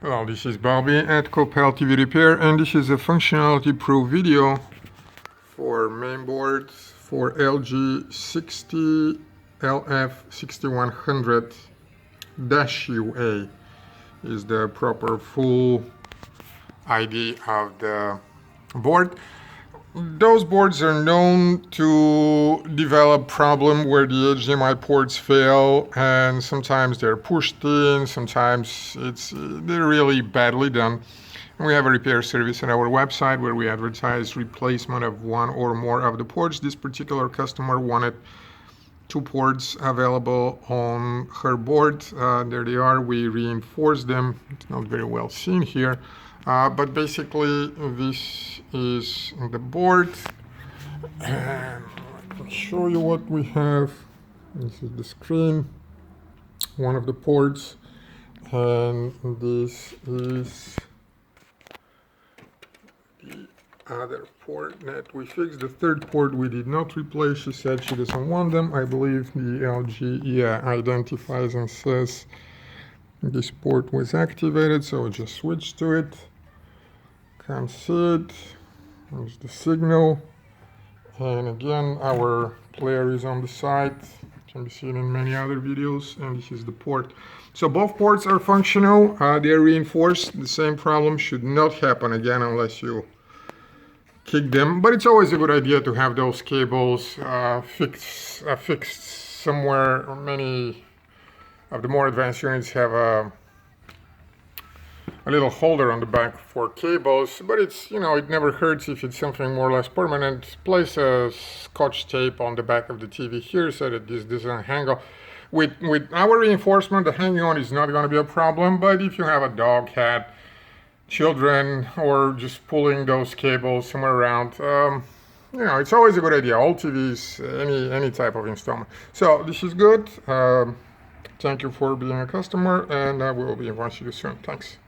Hello, this is Bobby at Copel TV Repair, and this is a functionality pro video for mainboards for LG 60LF6100 -UA is the proper full ID of the board. Those boards are known to develop problem where the HDMI ports fail, and sometimes they're pushed in, sometimes they're really badly done. And we have a repair service on our website where we advertise replacement of one or more of the ports. This particular customer wanted 2 ports available on her board. There they are. We reinforced them. It's not very well seen here. But basically this is the board, and I can show you what we have. This is the screen, one of the ports, and this is the other port that we fixed. The third port we did not replace. She said she doesn't want them. I believe the LG identifies and says this port was activated, so I just switched to it. Can't see it. There's the signal, and again our player is on the side. Can be seen in many other videos, and this is the port. So both ports are functional. They are reinforced. The same problem should not happen again unless you kick them, but it's always a good idea to have those cables fixed somewhere. Many of the more advanced units have a little holder on the back for cables, but it's, it never hurts if it's something more or less permanent. Place a scotch tape on the back of the TV here so that this doesn't hang on. With our reinforcement, the hanging on is not going to be a problem, but if you have a dog, cat, children, or just pulling those cables somewhere around, it's always a good idea. All TVs, any type of installment. So this is good. Thank you for being a customer, and we will be inviting you soon. Thanks.